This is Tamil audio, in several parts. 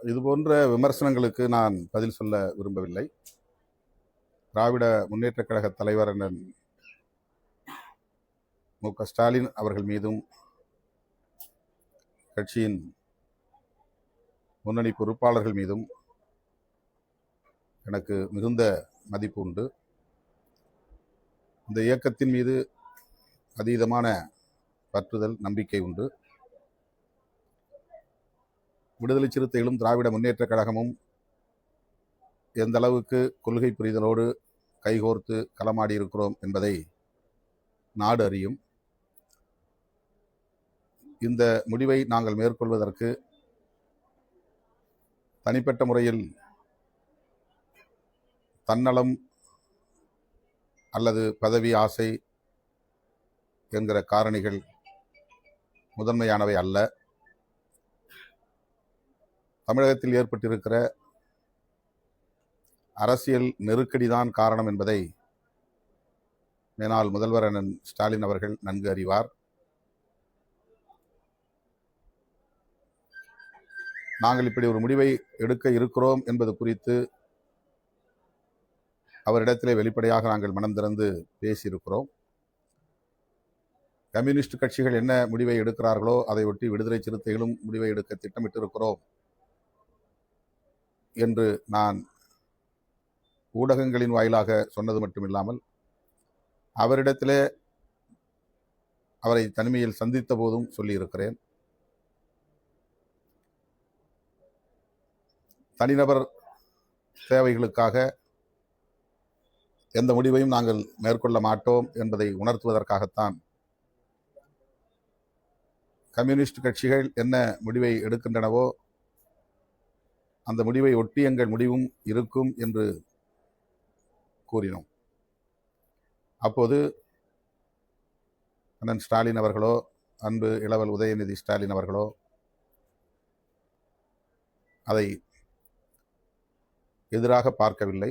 இதுபோன்ற விமர்சனங்களுக்கு நான் பதில் சொல்ல விரும்பவில்லை. திராவிட முன்னேற்றக் கழக தலைவர் அண்ணன் மு.க. ஸ்டாலின் அவர்கள் மீதும் கட்சியின் முன்னணி பொறுப்பாளர்கள் மீதும் எனக்கு மிகுந்த மதிப்பு உண்டு. இந்த இயக்கத்தின் மீது அதீதமான பற்றுதல், நம்பிக்கை உண்டு. விடுதலை சிறுத்தைகளும் திராவிட முன்னேற்றக் கழகமும் எந்த அளவுக்கு கொள்கை புரிதலோடு கைகோர்த்து களமாடி இருக்கிறோம் என்பதை நாடு அறியும். இந்த முடிவை நாங்கள் மேற்கொள்வதற்கு தனிப்பட்ட முறையில் தன்னலம் அல்லது பதவி ஆசை என்கிற காரணிகள் முதன்மையானவை அல்ல. தமிழகத்தில் ஏற்பட்டிருக்கிற அரசியல் நெருக்கடிதான் காரணம் என்பதை மேனாள் முதல்வர் அண்ணன் ஸ்டாலின் அவர்கள் நன்கு அறிவார். நாங்கள் இப்படி ஒரு முடிவை எடுக்க இருக்கிறோம் என்பது குறித்து அவரிடத்திலே வெளிப்படையாக நாங்கள் மனம் திறந்து பேசியிருக்கிறோம். கம்யூனிஸ்ட் கட்சிகள் என்ன முடிவை எடுக்கிறார்களோ அதை ஒட்டி விடுதலை சிறுத்தைகளும் முடிவை எடுக்க திட்டமிட்டிருக்கிறோம் என்று நான் ஊடகங்களின் வாயிலாக சொன்னது மட்டுமில்லாமல் அவரிடத்திலே அவரை தனிமையில் சந்தித்த போதும் சொல்லியிருக்கிறேன். தனிநபர் தேவைகளுக்காக எந்த முடிவையும் நாங்கள் மேற்கொள்ள மாட்டோம் என்பதை உணர்த்துவதற்காகத்தான் கம்யூனிஸ்ட் கட்சிகள் என்ன முடிவை எடுக்கின்றனவோ அந்த முடிவை ஒட்டி எங்கள் முடிவும் இருக்கும் என்று கூறினோம். அப்போது அண்ணன் ஸ்டாலின் அவர்களோ, அன்பு இளவல் உதயநிதி ஸ்டாலின் அவர்களோ அதை எதிராக பார்க்கவில்லை.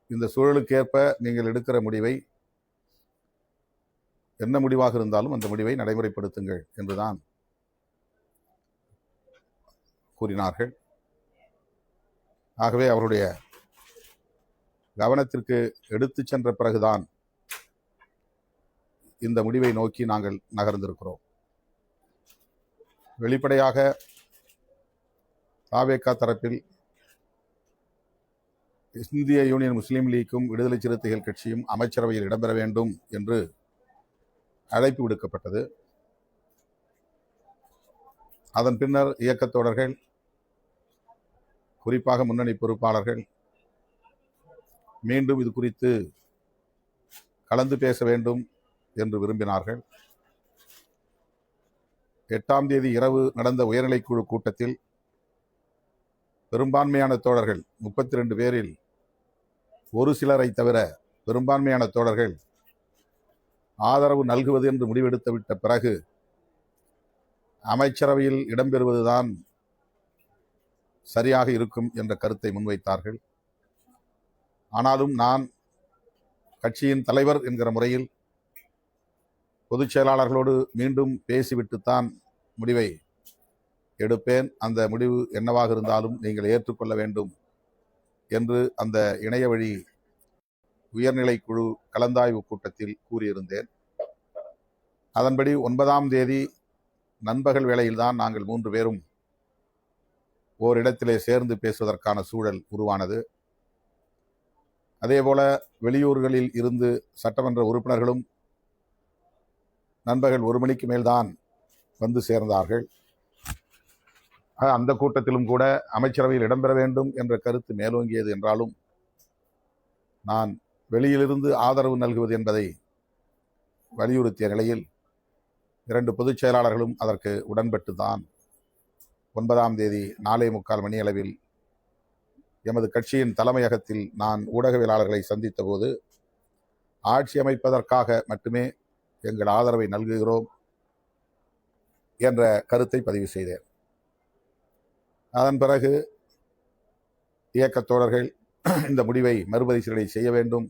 இந்த சூழலுக்கேற்ப நீங்கள் எடுக்கிற முடிவை, என்ன முடிவாக இருந்தாலும் அந்த முடிவை நடைமுறைப்படுத்துங்கள் என்றுதான் கூறினார்கள். ஆகவே அவருடைய கவனத்திற்கு எடுத்து சென்ற பிறகுதான் இந்த முடிவை நோக்கி நாங்கள் நகர்ந்திருக்கிறோம். வெளிப்படையாக தாவேகா தரப்பில் இந்திய யூனியன் முஸ்லீம் லீக்கும் விடுதலை சிறுத்தைகள் கட்சியும் அமைச்சரவையில் இடம்பெற வேண்டும் என்று அழைப்பு விடுக்கப்பட்டது. அதன் பின்னர் இயக்கத் தோழர்கள், குறிப்பாக முன்னணி பொறுப்பாளர்கள் மீண்டும் இது குறித்து கலந்து பேச வேண்டும் என்று விரும்பினார்கள். 8ஆம் தேதி இரவு நடந்த உயர்நிலைக்குழு கூட்டத்தில் பெரும்பான்மையான தோழர்கள் 32 பேரில் ஒரு சிலரை தவிர பெரும்பான்மையான தோழர்கள் ஆதரவு நல்குவது என்று முடிவெடுத்து விட்ட பிறகு அமைச்சரவையில் இடம்பெறுவதுதான் சரியாக இருக்கும் என்ற கருத்தை முன்வைத்தார்கள். ஆனாலும் நான் கட்சியின் தலைவர் என்கிற முறையில் பொதுச் செயலாளர்களோடு மீண்டும் பேசிவிட்டுத்தான் முடிவை எடுப்பேன். அந்த முடிவு என்னவாக இருந்தாலும் நீங்கள் ஏற்றுக்கொள்ள வேண்டும் என்று அந்த இணைய வழி உயர்நிலை குழு கலந்தாய்வு கூட்டத்தில் கூறியிருந்தேன். அதன்படி 9ஆம் தேதி நண்பகல் வேளையில்தான் நாங்கள் 3 பேரும் ஓரிடத்திலே சேர்ந்து பேசுவதற்கான சூழல் உருவானது. அதேபோல வெளியூர்களில் இருந்து சட்டமன்ற உறுப்பினர்களும் நண்பகல் 1 மணிக்கு மேல்தான் வந்து சேர்ந்தார்கள். அந்த கூட்டத்திலும் கூட அமைச்சரவையில் இடம்பெற வேண்டும் என்ற கருத்து மேலோங்கியது என்றாலும் நான் வெளியிலிருந்து ஆதரவு நல்குவது என்பதை வலியுறுத்திய நிலையில் 2 பொதுச் செயலாளர்களும் அதற்கு உடன்பட்டு தான் 9ஆம் தேதி 4:45 மணி அளவில் எமது கட்சியின் தலைமையகத்தில் நான் ஊடகவியலாளர்களை சந்தித்த போது ஆட்சி அமைப்பதற்காக மட்டுமே எங்கள் ஆதரவை நல்குகிறோம் என்ற கருத்தை பதிவு செய்தேன். அதன் பிறகு இயக்கத் தோழர்கள் இந்த முடிவை மறுபரிசீலனை செய்ய வேண்டும்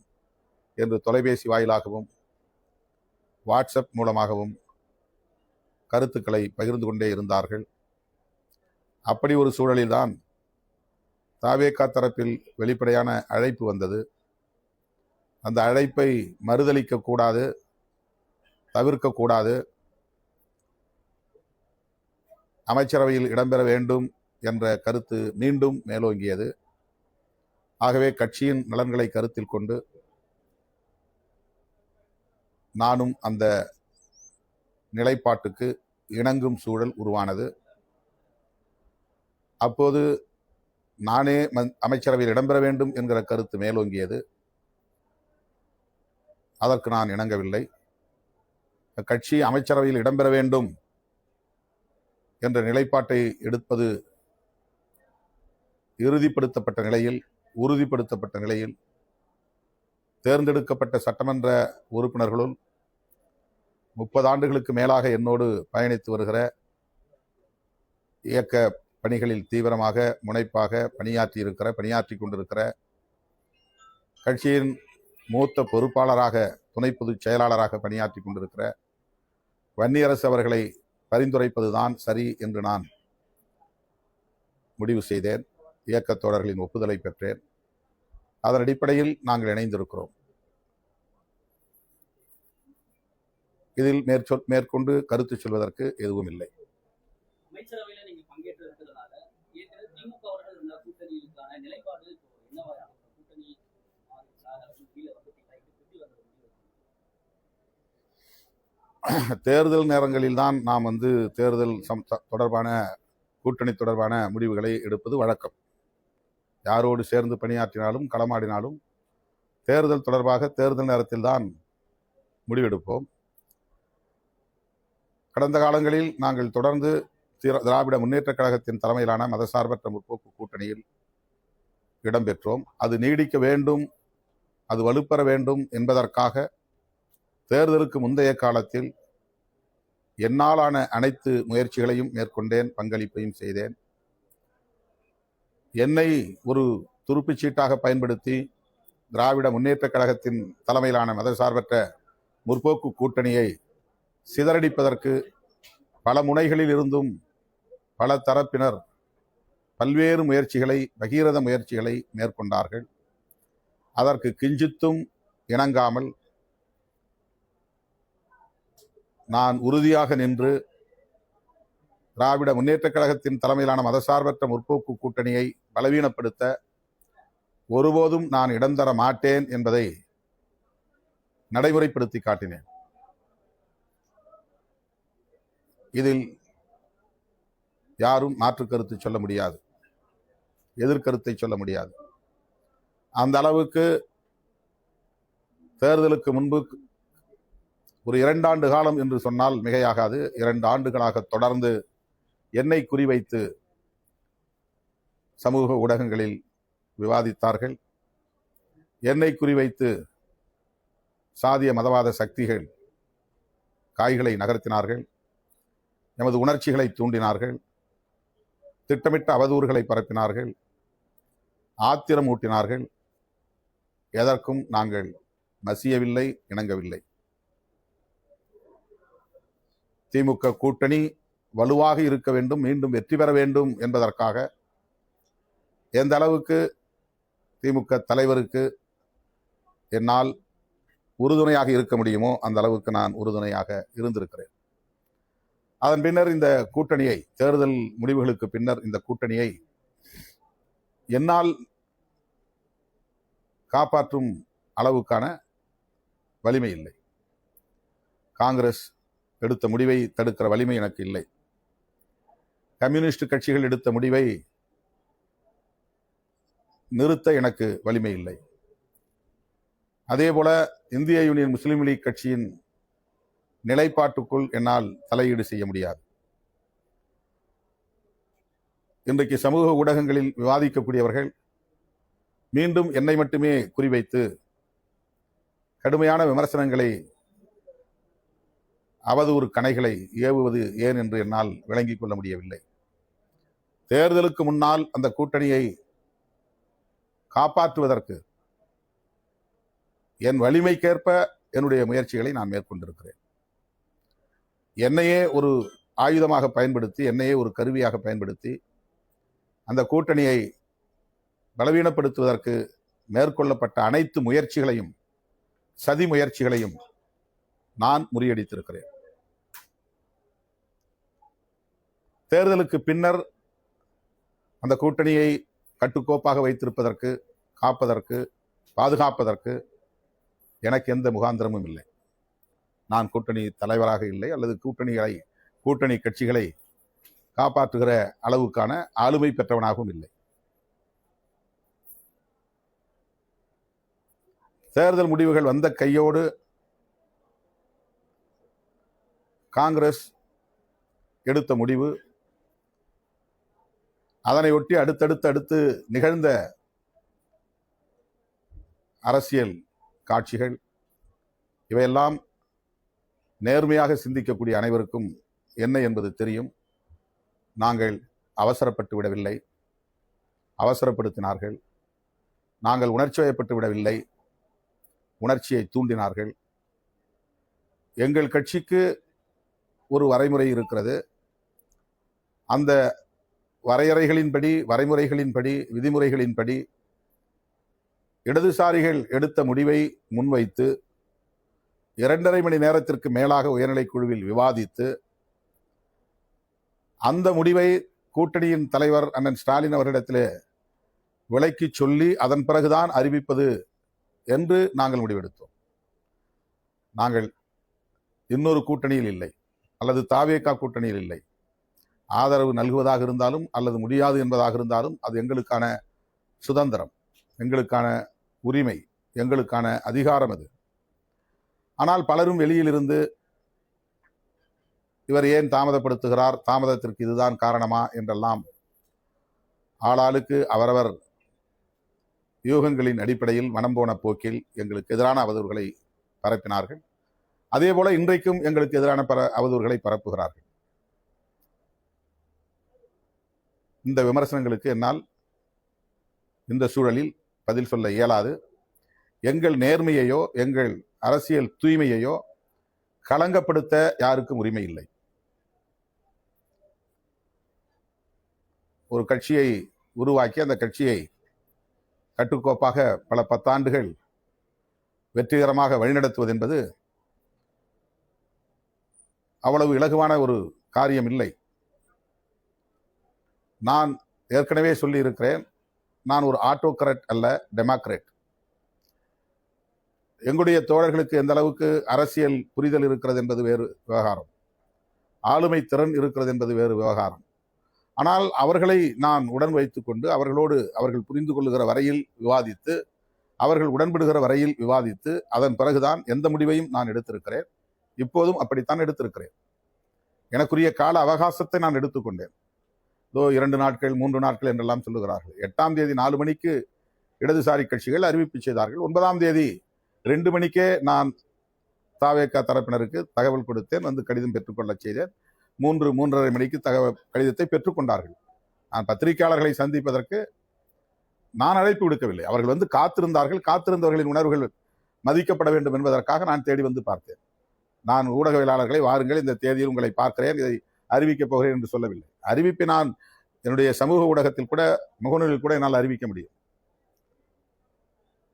என்று தொலைபேசி வாயிலாகவும் வாட்ஸ்அப் மூலமாகவும் கருத்துக்களை பகிர்ந்து கொண்டே இருந்தார்கள். அப்படி ஒரு சூழலில்தான் தாவேகா தரப்பில் வெளிப்படையான அழைப்பு வந்தது. அந்த அழைப்பை மறுதளிக்க கூடாது, தவிர்க்கக்கூடாது, அமைச்சரவையில் இடம்பெற வேண்டும் என்ற கருத்து மீண்டும் மேலோங்கியது. ஆகவே கட்சியின் நலன்களை கருத்தில் கொண்டு நானும் அந்த நிலைப்பாட்டுக்கு இணங்கும் சூழல் உருவானது. அப்போது நானே அமைச்சரவையில் இடம்பெற வேண்டும் என்கிற கருத்து மேலோங்கியது. அதற்கு நான் இணங்கவில்லை. கட்சி அமைச்சரவையில் இடம்பெற வேண்டும் என்ற நிலைப்பாட்டை எடுப்பது உறுதிப்படுத்தப்பட்ட நிலையில் தேர்ந்தெடுக்கப்பட்ட சட்டமன்ற உறுப்பினர்களுள் 30 ஆண்டுகளுக்கு மேலாக என்னோடு பயணித்து வருகிற, இயக்க பணிகளில் தீவிரமாக முனைப்பாக பணியாற்றி கொண்டிருக்கிற, கட்சியின் மூத்த பொறுப்பாளராக, துணை பொதுச் செயலாளராக பணியாற்றி கொண்டிருக்கிற வன்னியரசு அவர்களை பரிந்துரைப்பதுதான் சரி என்று நான் முடிவு செய்தேன். இயக்கத் தோழர்களின் ஒப்புதலை பெற்றேன். அதன் அடிப்படையில் நாங்கள் இணைந்திருக்கிறோம். இதில் மேற்கொண்டு கருத்து சொல்வதற்கு எதுவும் இல்லை. அமைச்சரவையில் நீங்க பங்கேற்று இருக்கிறதுனால திமுக அவர்கள் இந்த கூட்டணிக்கான நிலைப்பாடு என்னவா கூட்டணி தேர்தல் நேரங்களில் தான் நாம் தேர்தல் தொடர்பான கூட்டணி தொடர்பான முடிவுகளை எடுப்பது வழக்கம். யாரோடு சேர்ந்து பணியாற்றினாலும் களமாடினாலும் தேர்தல் தொடர்பாக தேர்தல் நேரத்தில் தான் முடிவெடுப்போம். கடந்த காலங்களில் நாங்கள் தொடர்ந்து திராவிட முன்னேற்றக் கழகத்தின் தலைமையிலான மதசார்பற்ற முற்போக்கு கூட்டணியில் இடம்பெற்றோம். அது நீடிக்க வேண்டும், அது வலுப்பெற வேண்டும் என்பதற்காக தேர்தலுக்கு முந்தைய காலத்தில் என்னாலான அனைத்து முயற்சிகளையும் மேற்கொண்டேன், பங்களிப்பையும் செய்தேன். என்னை ஒரு துருப்புச்சீட்டாக பயன்படுத்தி திராவிட முன்னேற்றக் கழகத்தின் தலைமையிலான மதசார்பற்ற முற்போக்கு கூட்டணியை சிதறடிப்பதற்கு பல முனைகளில் இருந்தும் பல தரப்பினர் பல்வேறு பகீரத முயற்சிகளை மேற்கொண்டார்கள். அதற்கு கிஞ்சித்தும் இணங்காமல் நான் உறுதியாக நின்று திராவிட முன்னேற்றக் கழகத்தின் தலைமையிலான மதசார்பற்ற முற்போக்கு கூட்டணியை பலவீனப்படுத்த ஒருபோதும் நான் இடம் தர மாட்டேன் என்பதை நடைமுறைப்படுத்தி காட்டினேன். இதில் யாரும் மாற்று கருத்து சொல்ல முடியாது, எதிர்கருத்தை சொல்ல முடியாது. அந்த அளவுக்கு தேர்தலுக்கு முன்பு ஒரு 2 ஆண்டு காலம் என்று சொன்னால் மிகையாகாது, 2 ஆண்டுகளாக தொடர்ந்து என்னை குறிவைத்து சமூக ஊடகங்களில் விவாதித்தார்கள். என்னை குறிவைத்து சாதிய மதவாத சக்திகள் காய்களை நகர்த்தினார்கள், எமது உணர்ச்சிகளை தூண்டினார்கள், திட்டமிட்ட அவதூறுகளை பரப்பினார்கள், ஆத்திரம் ஊட்டினார்கள். எதற்கும் நாங்கள் மசியவில்லை, இணங்கவில்லை. திமுக கூட்டணி வலுவாக இருக்க வேண்டும், மீண்டும் வெற்றி பெற வேண்டும் என்பதற்காக எந்த அளவுக்கு திமுக தலைவருக்கு என்னால் உறுதுணையாக இருக்க முடியுமோ அந்த அளவுக்கு நான் உறுதுணையாக இருந்திருக்கிறேன். அதன் பின்னர் இந்த கூட்டணியை, தேர்தல் முடிவுகளுக்கு பின்னர் இந்த கூட்டணியை என்னால் காப்பாற்றும் அளவுக்கான வலிமை இல்லை. காங்கிரஸ் எடுத்த முடிவை தடுக்கிற வலிமை எனக்கு இல்லை. கம்யூனிஸ்ட் கட்சிகள் எடுத்த முடிவை நிறுத்த எனக்கு வலிமை இல்லை. அதேபோல இந்திய யூனியன் முஸ்லீம் லீக் கட்சியின் நிலைப்பாட்டுக்குள் என்னால் தலையீடு செய்ய முடியாது. இன்றைக்கு சமூக ஊடகங்களில் விவாதிக்கக்கூடியவர்கள் மீண்டும் என்னை மட்டுமே குறிவைத்து கடுமையான விமர்சனங்களை, அவதூறு கணைகளை ஏவுவது ஏன் என்று என்னால் விளங்கிக் கொள்ள முடியவில்லை. தேர்தலுக்கு முன்னால் அந்த கூட்டணியை காப்பாற்றுவதற்கு என் வலிமைக்கேற்ப என்னுடைய முயற்சிகளை நான் மேற்கொண்டிருக்கிறேன். என்னையே ஒரு ஆயுதமாக பயன்படுத்தி, என்னையே ஒரு கருவியாக பயன்படுத்தி அந்த கூட்டணியை பலவீனப்படுத்துவதற்கு மேற்கொள்ளப்பட்ட அனைத்து முயற்சிகளையும், சதி முயற்சிகளையும் நான் முறியடித்திருக்கிறேன். தேர்தலுக்கு பின்னர் அந்த கூட்டணியை கட்டுக்கோப்பாக வைத்திருப்பதற்கு, காப்பதற்கு, பாதுகாப்பதற்கு எனக்கு எந்த முகாந்திரமும் இல்லை. நான் கூட்டணி தலைவராக இல்லை, அல்லது கூட்டணி கட்சிகளை காப்பாற்றுகிற அளவுக்கான ஆளுமை பெற்றவனாகவும் இல்லை. தேர்தல் முடிவுகள் வந்த கையோடு காங்கிரஸ் எடுத்த முடிவு, அதனையொட்டி அடுத்து நிகழ்ந்த அரசியல் காட்சிகள், இவையெல்லாம் நேர்மையாக சிந்திக்கக்கூடிய அனைவருக்கும் என்ன என்பது தெரியும். நாங்கள் அவசரப்பட்டு விடவில்லை, அவசரப்படுத்தினார்கள். நாங்கள் உணர்ச்சி வயப்பட்டு விடவில்லை, உணர்ச்சியை தூண்டினார்கள். எங்கள் கட்சிக்கு ஒரு வரைமுறை இருக்கிறது. அந்த வரைமுறைகளின்படி, விதிமுறைகளின்படி இடதுசாரிகள் எடுத்த முடிவை முன்வைத்து 2.5 மணி நேரத்திற்கு மேலாக உயர்நிலைக் குழுவில் விவாதித்து, அந்த முடிவை கூட்டணியின் தலைவர் அண்ணன் ஸ்டாலின் அவர்களிடத்தில் விளக்கி சொல்லி அதன் பிறகுதான் அறிவிப்பது என்று நாங்கள் முடிவெடுத்தோம். நாங்கள் இன்னொரு கூட்டணியில் இல்லை, அல்லது தாவேகா கூட்டணியில் இல்லை. ஆதரவு நல்குவதாக இருந்தாலும் அல்லது முடியாது என்பதாக இருந்தாலும் அது எங்களுக்கான சுதந்திரம், எங்களுக்கான உரிமை, எங்களுக்கான அதிகாரம் அது. ஆனால் பலரும் வெளியிலிருந்து இவர் ஏன் தாமதப்படுத்துகிறார், தாமதத்திற்கு இதுதான் காரணமா என்றெல்லாம் ஆளாளுக்கு அவரவர் யூகங்களின் அடிப்படையில் மனம் போன போக்கில் எங்களுக்கு எதிரான அவதூறுகளை பரப்பினார்கள். அதே போல இன்றைக்கும் எங்களுக்கு எதிரான அவதூறுகளை பரப்புகிறார்கள். இந்த விமர்சனங்களுக்கு என்னால் இந்த சூழலில் பதில் சொல்ல இயலாது. எங்கள் நேர்மையையோ எங்கள் அரசியல் தூய்மையையோ களங்கப்படுத்த யாருக்கும் உரிமை இல்லை. ஒரு கட்சியை உருவாக்கி அந்த கட்சியை கட்டுக்கோப்பாக பல 10 ஆண்டுகள் வெற்றிகரமாக வழிநடத்துவது என்பது அவ்வளவு இலகுவான ஒரு காரியம் இல்லை. நான் ஏற்கனவே சொல்லி இருக்கிறேன், நான் ஒரு ஆட்டோகிராட் அல்ல, டெமோக்ராட். எங்களுடைய தோழர்களுக்கு எந்த அளவுக்கு அரசியல் புரிதல் இருக்கிறது என்பது வேறு விவகாரம், ஆளுமை திறன் இருக்கிறது என்பது வேறு விவகாரம். ஆனால் அவர்களை நான் உடன் வைத்துக் கொண்டு அவர்கள் புரிந்து கொள்ளுகிற வரையில் விவாதித்து, அவர்கள் உடன்படுகிற வரையில் விவாதித்து, அதன் பிறகுதான் எந்த முடிவையும் நான் எடுத்திருக்கிறேன். இப்போதும் அப்படித்தான் எடுத்திருக்கிறேன். எனக்குரிய கால அவகாசத்தை நான் எடுத்துக்கொண்டேன். 2 நாட்கள் 3 நாட்கள் என்றெல்லாம் சொல்லுகிறார்கள். 8ஆம் தேதி 4 மணிக்கு இடதுசாரி கட்சிகள் அறிவிப்பு செய்தார்கள். 9ஆம் தேதி 2 மணிக்கே நான் தாவேகா தரப்பினருக்கு தகவல் கொடுத்தேன், வந்து கடிதம் பெற்றுக்கொள்ள செய்தேன். 3:30 மணிக்கு கடிதத்தை பெற்றுக்கொண்டார்கள். நான் பத்திரிகையாளர்களை சந்திப்பதற்கு நான் அழைப்பு விடுக்கவில்லை, அவர்கள் வந்து காத்திருந்தார்கள். காத்திருந்தவர்களின் உணர்வுகள் மதிக்கப்பட வேண்டும் என்பதற்காக நான் தேடி வந்து பார்த்தேன். நான் ஊடகவியலாளர்களை வாருங்கள், இந்த தேதியில் உங்களை பார்க்கிறேன், இதை அறிவிக்கப் போகிறேன் என்று சொல்லவில்லை. அறிவிப்பை நான் என்னுடைய சமூக ஊடகத்தில் கூட, முகநூலில் கூட என்னால் அறிவிக்க முடியும்.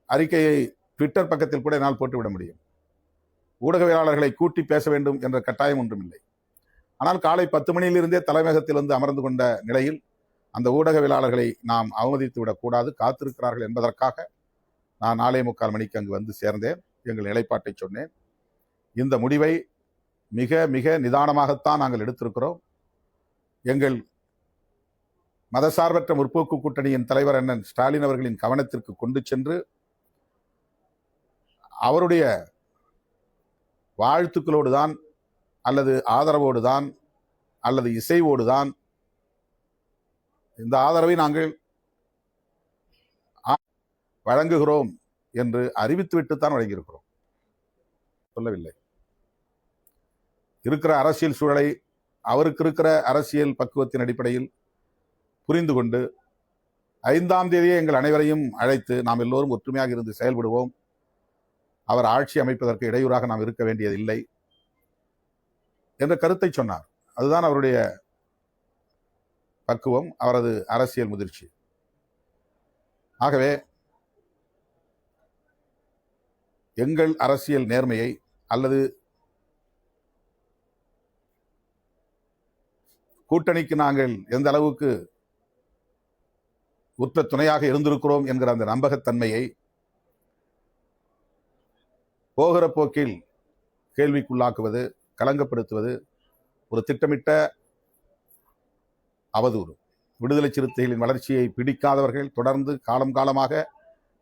அறிக்கையை ட்விட்டர் பக்கத்தில் கூட என்னால் போட்டுவிட முடியும். ஊடகவியலாளர்களை கூட்டி பேச வேண்டும் என்ற கட்டாயம் ஒன்றும் இல்லை. ஆனால் காலை 10 மணியிலிருந்தே தலைமையகத்தில் வந்து அமர்ந்து கொண்ட நிலையில் அந்த ஊடகவியலாளர்களை நாம் அவமதித்து விடக்கூடாது, காத்திருக்கிறார்கள் என்பதற்காக நான் 4:45 மணிக்கு அங்கு வந்து சேர்ந்தேன். எங்கள் நிலைப்பாட்டை சொன்னேன். இந்த முடிவை மிக மிக நிதானமாகத்தான் நாங்கள் எடுத்திருக்கிறோம். எங்கள் மதசார்பற்ற முற்போக்கு கூட்டணியின் தலைவர் அண்ணன் ஸ்டாலின் அவர்களின் கவனத்திற்கு கொண்டு சென்று அவருடைய வாழ்த்துக்களோடு தான், அல்லது ஆதரவோடு தான், அல்லது இசைவோடு தான் இந்த ஆதரவை நாங்கள் வழங்குகிறோம் என்று அறிவித்துவிட்டுத்தான் வழங்கியிருக்கிறோம், சொல்லவில்லை. இருக்கிற அரசியல் சூழலை, அவருக்கு இருக்கிற அரசியல் பக்குவத்தின் அடிப்படையில் புரிந்து கொண்டு 5ஆம் தேதியே எங்கள் அனைவரையும் அழைத்து நாம் எல்லோரும் ஒற்றுமையாக இருந்து செயல்படுவோம், அவர் ஆட்சி அமைப்பதற்கு இடையூறாக நாம் இருக்க வேண்டியதில்லை என்ற கருத்தை சொன்னார். அதுதான் அவருடைய பக்குவம், அவரது அரசியல் முதிர்ச்சி. ஆகவே எங்கள் அரசியல் நேர்மையை அல்லது கூட்டணிக்கு நாங்கள் எந்த அளவுக்கு உற்ற துணையாக இருந்திருக்கிறோம் என்கிற அந்த நம்பகத்தன்மையை போகிற போக்கில் கேள்விக்குள்ளாக்குவது, களங்கப்படுத்துவது ஒரு திட்டமிட்ட அவதூறு. விடுதலை சிறுத்தைகளின் வளர்ச்சியை பிடிக்காதவர்கள் தொடர்ந்து காலம் காலமாக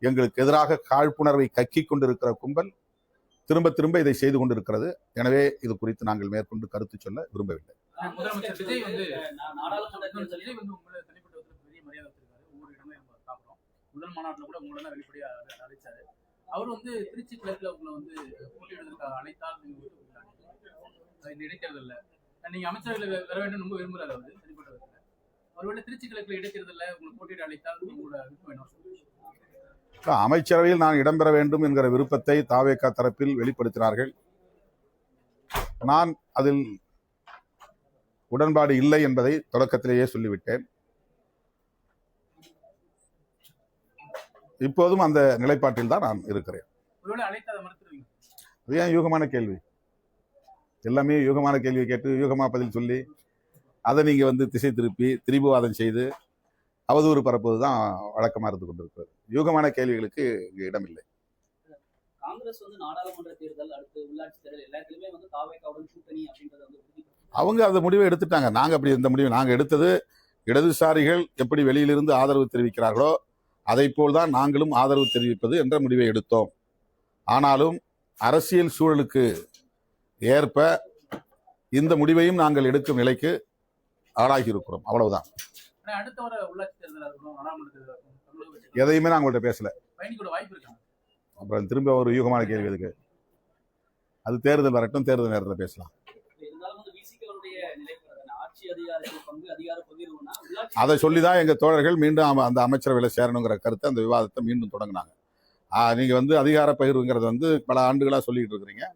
எங்களுக்கு எதிராக காழ்ப்புணர்வை கக்கிக் கொண்டிருக்கிற கும்பல் திரும்ப திரும்ப இதை செய்து கொண்டிருக்கிறது. எனவே இது குறித்து நாங்கள் மேற்கொண்டு கருத்து சொல்ல விரும்பவில்லை. முதலமைச்சர் விஜய் வந்து நாடாளுமன்ற தேர்தலில் விஜய் வந்து உங்களை தனிப்பட்ட விதத்துல பெரிய மரியாதை வச்சிருக்காரு. ஒவ்வொரு இடமே நம்ம பார்க்கிறோம். முதல் மாநாட்டில் கூட உங்களை தான் வெளிப்படையா அழைச்சாரு. அவர் வந்து திருச்சி கிழக்குல உங்களை வந்து போட்டியிடுவதற்காக அழைத்தால் நீங்க வந்து இந்த இடைத்தேர்தல்ல நீங்க அமைச்சர்களை வர வேண்டும் ரொம்ப விரும்புறாரு. அவரு தனிப்பட்ட விதத்துல ஒருவேளை திருச்சி கிழக்குல இடைத்தேர்தல்ல உங்களை போட்டியிட அழைத்தால் உங்களோட விருப்பம் என்ன? அமைச்சரவையில் நான் இடம்பெற வேண்டும் என்கிற விருப்பத்தை தாவேகா தரப்பில் வெளிப்படுத்தினார்கள். நான் அதில் உடன்பாடு இல்லை என்பதை தொடக்கத்திலேயே சொல்லிவிட்டேன். இப்போதும் அந்த நிலைப்பாட்டில் தான் நான் இருக்கிறேன். ஒருவேளை அழைத்தாத மறுத்துருவீங்க? அது ஏன் யூகமான கேள்வி? எல்லாமே யூகமான கேள்வியை கேட்டு யூகமா பதில் சொல்லி அதை நீங்க வந்து திசை திருப்பி திரிபுவாதம் செய்து அவதூறு பரப்புவது தான் வழக்கமாக இருந்து கொண்டிருக்கிறது. யூகமான கேள்விகளுக்கு இங்கு இடமில்லை. காங்கிரஸ் வந்து நாடாளுமன்ற தேர்தல், அடுத்து உள்ளாட்சி தேர்தல் எல்லாத்துலயுமே வந்து தாவேகாவுடன் கூட்டணி அப்படின்றத வந்து அவங்க அந்த முடிவை எடுத்துட்டாங்க. நாங்கள் அப்படி இந்த முடிவை நாங்கள் எடுத்தது, இடதுசாரிகள் எப்படி வெளியிலிருந்து ஆதரவு தெரிவிக்கிறார்களோ அதை போல்தான் நாங்களும் ஆதரவு தெரிவிப்பது என்ற முடிவை எடுத்தோம். ஆனாலும் அரசியல் சூழலுக்கு ஏற்ப இந்த முடிவையும் நாங்கள் எடுக்கும் நிலைக்கு ஆளாகி இருக்கிறோம். அவ்வளவுதான். அடுத்த வர உள்ளாட்சி தேர்தலாக இருக்கணும், நாடாளுமன்ற தேர்தலாக இருக்கணும், எதையுமே நான் உங்கள்கிட்ட பேசல. பயணிக்கூட வாய்ப்பு இருக்காங்க. அப்புறம் திரும்ப ஒரு யூகமான கேள்வி எதுக்கு? அது தேர்தல் வரட்டும், தேர்தல் நேரத்தில் பேசலாம். அதை சொல்லிதான் எங்க தோழர்கள் மீண்டும் அந்த அமைச்சரவையில் சேரணுங்கிற கருத்தை, அந்த விவாதத்தை மீண்டும் தொடங்கினாங்க. நீங்க வந்து அதிகார பகிர்வுங்கிறது வந்து பல ஆண்டுகளா சொல்லிட்டு இருக்கிறீங்க.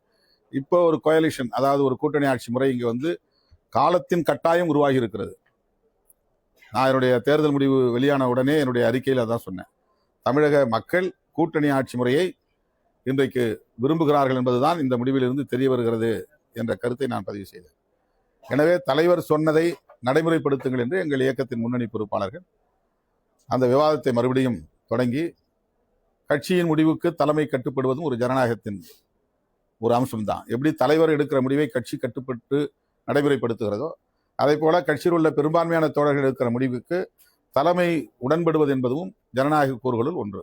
இப்போ ஒரு கோயலிஷன், அதாவது ஒரு கூட்டணி ஆட்சி முறை இங்க வந்து காலத்தின் கட்டாயம் உருவாகி இருக்கிறது. நான் என்னுடைய தேர்தல் முடிவு வெளியான உடனே என்னுடைய அறிக்கையில் அதான் சொன்னேன். தமிழக மக்கள் கூட்டணி ஆட்சி முறையை இன்றைக்கு விரும்புகிறார்கள் என்பதுதான் இந்த முடிவிலிருந்து தெரிய வருகிறது என்ற கருத்தை நான் பதிவு செய்தேன். எனவே தலைவர் சொன்னதை நடைமுறைப்படுத்துங்கள் என்று எங்கள் இயக்கத்தின் முன்னணி பொறுப்பாளர்கள் அந்த விவாதத்தை மறுபடியும் தொடங்கி, கட்சியின் முடிவுக்கு தலைமை கட்டுப்படுவதும் ஒரு ஜனநாயகத்தின் ஒரு அம்சம்தான். எப்படி தலைவர் எடுக்கிற முடிவை கட்சி கட்டுப்பட்டு நடைமுறைப்படுத்துகிறதோ அதே போல கட்சியில் உள்ள பெரும்பான்மையான தோழர்கள் எடுக்கிற முடிவுக்கு தலைமை உடன்படுவது என்பதும் ஜனநாயக கூறுகளுள் ஒன்று.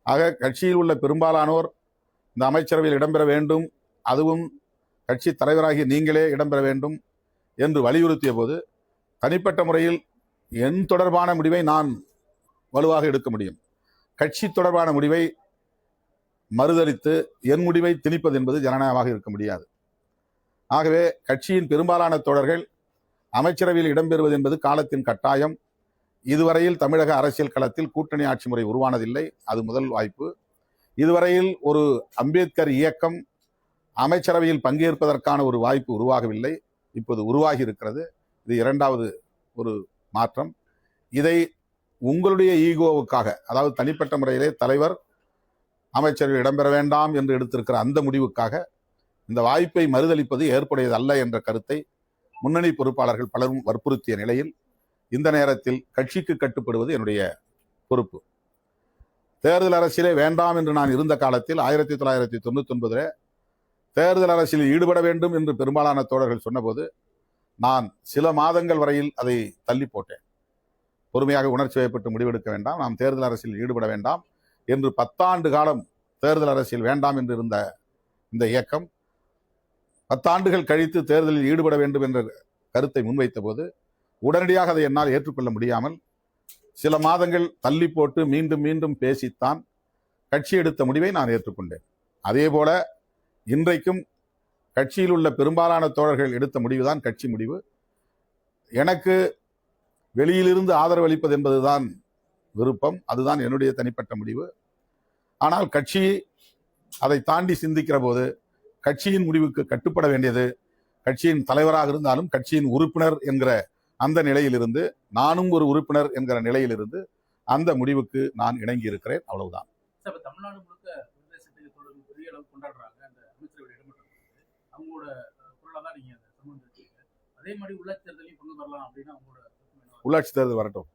ஆக கட்சியில் உள்ள பெரும்பாலானோர் இந்த அமைச்சரவையில் இடம்பெற வேண்டும், அதுவும் கட்சி தலைவராகிய நீங்களே இடம்பெற வேண்டும் என்று வலியுறுத்திய போது தனிப்பட்ட முறையில் என் தொடர்பான முடிவை நான் வலுவாக எடுக்க முடியும். கட்சி தொடர்பான முடிவை மறுதலித்து என் முடிவை திணிப்பது என்பது ஜனநாயகமாக இருக்க முடியாது. ஆகவே கட்சியின் பெரும்பாலான தோழர்கள் அமைச்சரவையில் இடம்பெறுவது என்பது காலத்தின் கட்டாயம். இதுவரையில் தமிழக அரசியல் களத்தில் கூட்டணி ஆட்சி முறை உருவானதில்லை. அது முதல் வாய்ப்பு. இதுவரையில் ஒரு அம்பேத்கர் இயக்கம் அமைச்சரவையில் பங்கேற்பதற்கான ஒரு வாய்ப்பு உருவாகவில்லை. இப்போது உருவாகி இருக்கிறது. இது இரண்டாவது ஒரு மாற்றம். இதை உங்களுடைய ஈகோவுக்காக, அதாவது தனிப்பட்ட முறையிலே தலைவர் அமைச்சர்கள் இடம்பெற வேண்டாம் என்று எடுத்திருக்கிற அந்த முடிவுக்காக இந்த வாய்ப்பை மறுதளிப்பது ஏற்புடையது அல்ல என்ற கருத்தை முன்னணி பொறுப்பாளர்கள் பலரும் வற்புறுத்திய நிலையில் இந்த நேரத்தில் கட்சிக்கு கட்டுப்படுவது என்னுடைய பொறுப்பு. தேர்தல் அரசியலே வேண்டாம் என்று நான் இருந்த காலத்தில் 1999 தேர்தல் அரசியலில் ஈடுபட வேண்டும் என்று பெரும்பாலான தோழர்கள் சொன்னபோது நான் சில மாதங்கள் வரையில் அதை தள்ளி போட்டேன். பொறுமையாக உணர்ச்சி வயப்பட்டு முடிவெடுக்க வேண்டாம், நாம் தேர்தல் அரசியலில் ஈடுபட வேண்டாம் என்று 10 ஆண்டு காலம் தேர்தல் அரசியல் வேண்டாம் என்று இருந்த இந்த இயக்கம் 10 ஆண்டுகள் கழித்து தேர்தலில் ஈடுபட வேண்டும் என்ற கருத்தை முன்வைத்த போது உடனடியாக அதை என்னால் ஏற்றுக்கொள்ள முடியாமல் சில மாதங்கள் தள்ளி போட்டு மீண்டும் மீண்டும் பேசித்தான் கட்சி எடுத்த முடிவை நான் ஏற்றுக்கொண்டேன். அதே போல இன்றைக்கும் கட்சியில் உள்ள பெரும்பாலான தோழர்கள் எடுத்த முடிவுதான் கட்சி முடிவு. எனக்கு வெளியிலிருந்து ஆதரவு அளிப்பது என்பதுதான் விருப்பம், அதுதான் என்னுடைய தனிப்பட்ட முடிவு. ஆனால் கட்சி அதை தாண்டி சிந்திக்கிற போது கட்சியின் முடிவுக்கு கட்டுப்பட வேண்டியது கட்சியின் தலைவராக இருந்தாலும் கட்சியின் உறுப்பினர் என்கிற அந்த நிலையிலிருந்து, நானும் ஒரு உறுப்பினர் என்கிற நிலையிலிருந்து அந்த முடிவுக்கு நான் இணங்கி இருக்கிறேன். அவ்வளவுதான். சார், இப்ப தமிழ்நாடு முழுக்க விடுதலை சிறுத்தைகள் தொடர்பு பெரிய அளவு கொண்டாடுறாங்க. அந்த அமைச்சரவை இடம்பெற்றது அவங்களோட குரலா தான் நீங்க அந்த சமூகம் வச்சிருக்கீங்க. அதே மாதிரி உள்ளாட்சி தேர்தலையும் கொண்டு வரலாம் அப்படின்னு அவங்களோட விருப்பம் என்னவா? உள்ளாட்சி தேர்தல் வரட்டும்.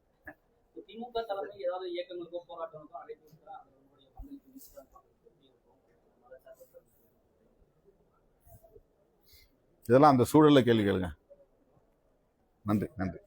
திமுக தலைமை ஏதாவது இயக்கங்களுக்கோ போராட்டங்களுக்கோ அழைப்பு விடுத்தா அது உங்களுடைய பங்களிப்பு எப்படி இருக்கும்? இதெல்லாம் அந்த சூழல்ல கேள்வி கேளுங்க. நன்றி.